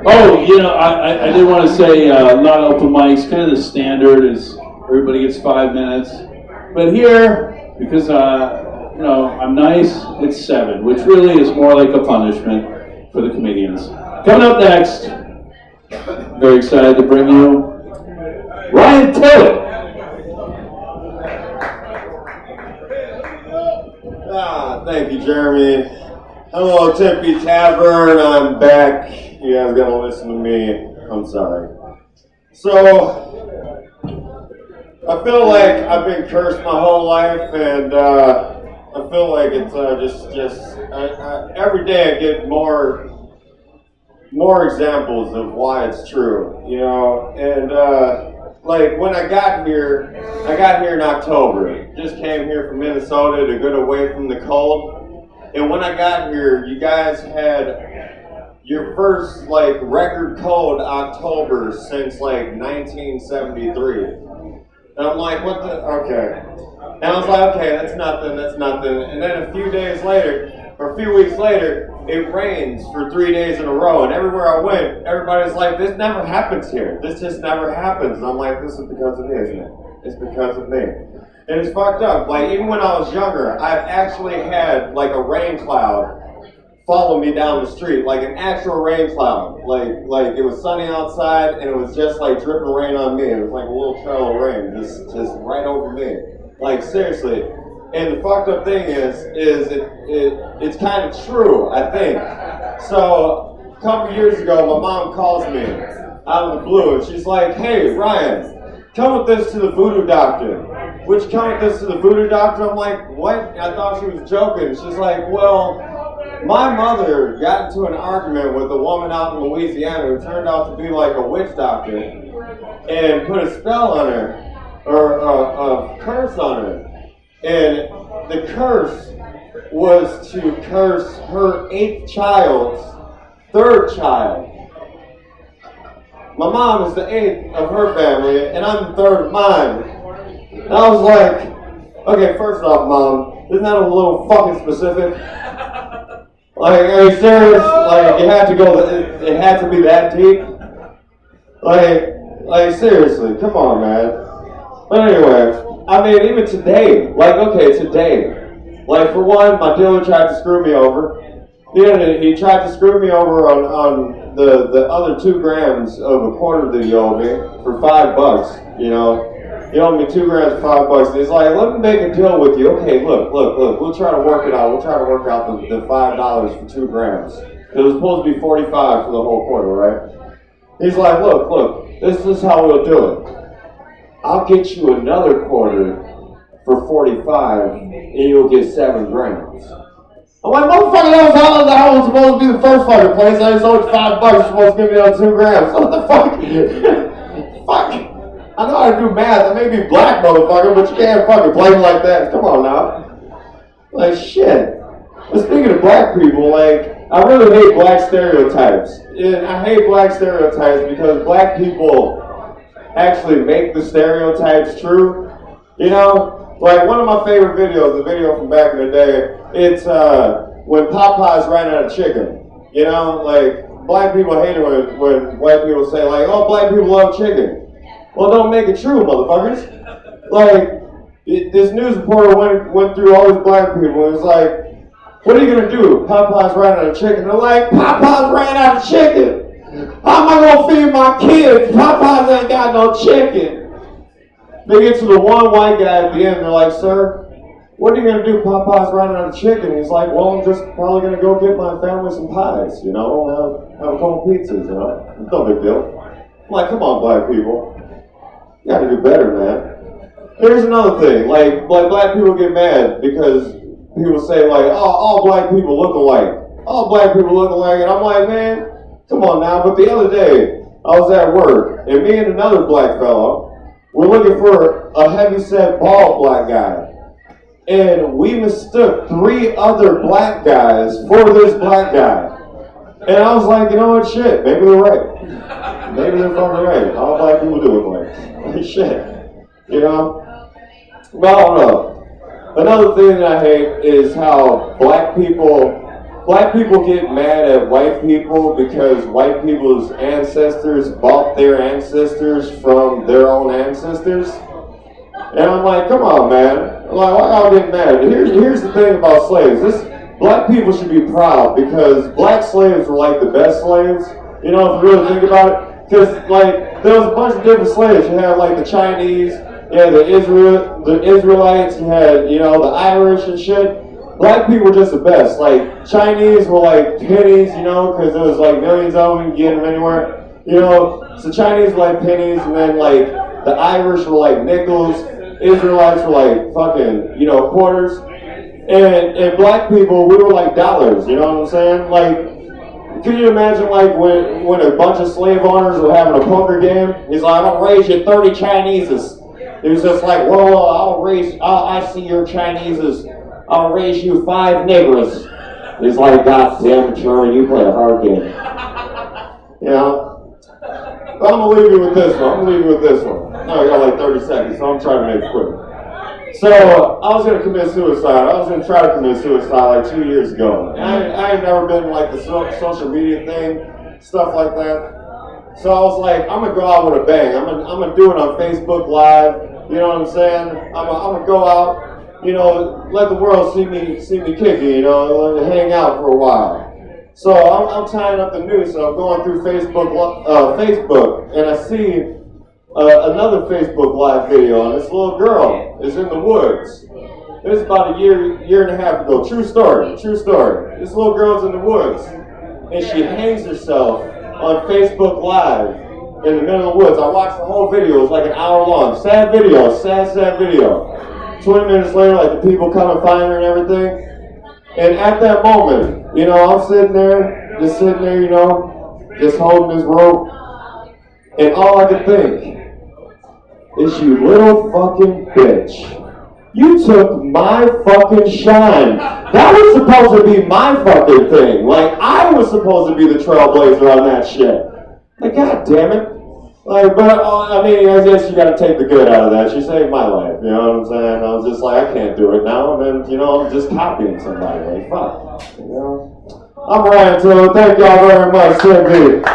Oh, I did want to say a lot of open mics, kind of the standard is everybody gets 5 minutes. But here, because, I'm nice, it's 7, which really is more like a punishment for the comedians. Coming up next, very excited to bring you Ryan Tillett. Thank you, Jeremy. Hello, Tempe Tavern. I'm back. You guys gotta listen to me. I'm sorry. So, I feel like I've been cursed my whole life, and I feel like it's every day I get more examples of why it's true, and like when I got here in October. Just came here from Minnesota to get away from the cold, and when I got here, you guys had your first record cold October since 1973. And I'm like, what the, okay. And I was like, okay, that's nothing. And then a few weeks later, it rains for 3 days in a row. And everywhere I went, everybody's like, this never happens here. This just never happens. And I'm like, this is because of me, isn't it? It's because of me. And it's fucked up. Even when I was younger, I've actually had a rain cloud follow me down the street, an actual rain cloud. Like it was sunny outside, and it was just dripping rain on me. It was like a little trail of rain, just right over me. Seriously. And the fucked up thing is it's kind of true, I think. So a couple years ago, my mom calls me out of the blue, and she's like, "Hey, Ryan, come with this to the voodoo doctor." Would you come with this to the voodoo doctor? I'm like, what? And I thought she was joking. She's like, well, my mother got into an argument with a woman out in Louisiana who turned out to be a witch doctor and put a spell on her, or a curse on her. And the curse was to curse her 8th child's 3rd child. My mom is the 8th of her family, and I'm the 3rd of mine. And I was like, okay, first off, Mom, isn't that a little fucking specific? Are you serious? It had to be that deep? Seriously, come on, man. But anyway, even today, today, for one, my dealer tried to screw me over. He tried to screw me over on the other 2 grams of a quarter that he owed me for $5, He owed me 2 grams for $5, and he's like, let me make a deal with you. Okay, look, we'll try to work it out. We'll try to work out the $5 for 2 grams. It was supposed to be 45 for the whole quarter, right? He's like, look, this is how we'll do it. I'll get you another quarter for 45, and you'll get 7 grams. I'm like, motherfucker, that was supposed to be the first fucking place. I just owed you $5. You're supposed to give me the 2 grams. What the fuck? Fuck. I know how to do math. I may be black, motherfucker, but you can't fucking play me like that. Come on now. Shit. But speaking of black people, I really hate black stereotypes. And I hate black stereotypes because black people actually make the stereotypes true. One of my favorite videos, the video from back in the day, it's when Popeyes ran out of chicken. Black people hate it when white people say, oh, black people love chicken. Well, don't make it true, motherfuckers. This news reporter went through all these black people and was like, what are you going to do? Popeyes ran out of chicken. They're like, Popeyes ran out of chicken. How am I going to feed my kids? Popeyes ain't got no chicken. They get to the one white guy at the end, and they're like, sir, what are you going to do? Popeyes ran out of chicken. He's like, well, I'm just probably going to go get my family some pies, have a couple pizzas, It's no big deal. I'm like, come on, black people. You gotta do better, man. Here's another thing, black people get mad because people say all black people look alike. All black people look alike, and I'm like, man, come on now. But the other day, I was at work, and me and another black fellow were looking for a heavyset bald black guy. And we mistook 3 other black guys for this black guy. And I was like, you know what, shit, maybe they're right. Maybe they're fucking right. All black people do look like shit. But I don't know. Another thing that I hate is how black people black people get mad at white people because white people's ancestors bought their ancestors from their own ancestors. And I'm like, come on, man. I'm like, why y'all getting mad? Here's the thing about slaves. Black people should be proud because black slaves were like the best slaves. You know, if you really think about it. Because, like, there was a bunch of different slaves. You had, like, the Chinese, you had the Israelites, you had, you know, the Irish and shit. Black people were just the best. Like, Chinese were like pennies, you know, because there was, like, millions of them. You can get them anywhere. You know, so Chinese were like pennies, and then, like, the Irish were like nickels. Israelites were like fucking, you know, quarters. And black people, we were like dollars, you know what I'm saying? Like, can you imagine like when a bunch of slave owners were having a poker game? He's like, I'm gonna raise you 30 Chineses. He was just like, well, I see your Chineses. I'll raise you 5 niggers. He's like, God damn it, Charlie, you play a hard game. You know? But I'm gonna leave you with this one. No, I got like 30 seconds, so I'm trying to make it quick. So, I was gonna commit suicide. I was gonna try to commit suicide like 2 years ago. I ain't never been like the social media thing, stuff like that. So I was like, I'm gonna go out with a bang. I'm gonna do it on Facebook Live. You know what I'm saying? I'm gonna go out, you know, let the world see me kicking, you know, hang out for a while. So I'm tying up the noose, so I'm going through Facebook, and I see another Facebook Live video, and this little girl is in the woods. This is about a year and a half ago. True story. This little girl's in the woods, and she hangs herself on Facebook Live in the middle of the woods. I watched the whole video. It was like an hour long. Sad video. 20 minutes later, like the people come and find her and everything. And at that moment, you know, I'm sitting there, you know, just holding this rope. And all I could think is, you little fucking bitch. You took my fucking shine. That was supposed to be my fucking thing. Like, I was supposed to be the trailblazer on that shit. Like, God damn it. Like, but, I mean, I guess you gotta take the good out of that. She saved my life, you know what I'm saying? I was just like, I can't do it now, and then, you know, I'm just copying somebody. Like, fuck, you know? I'm Ryan, so thank y'all very much, Tempe.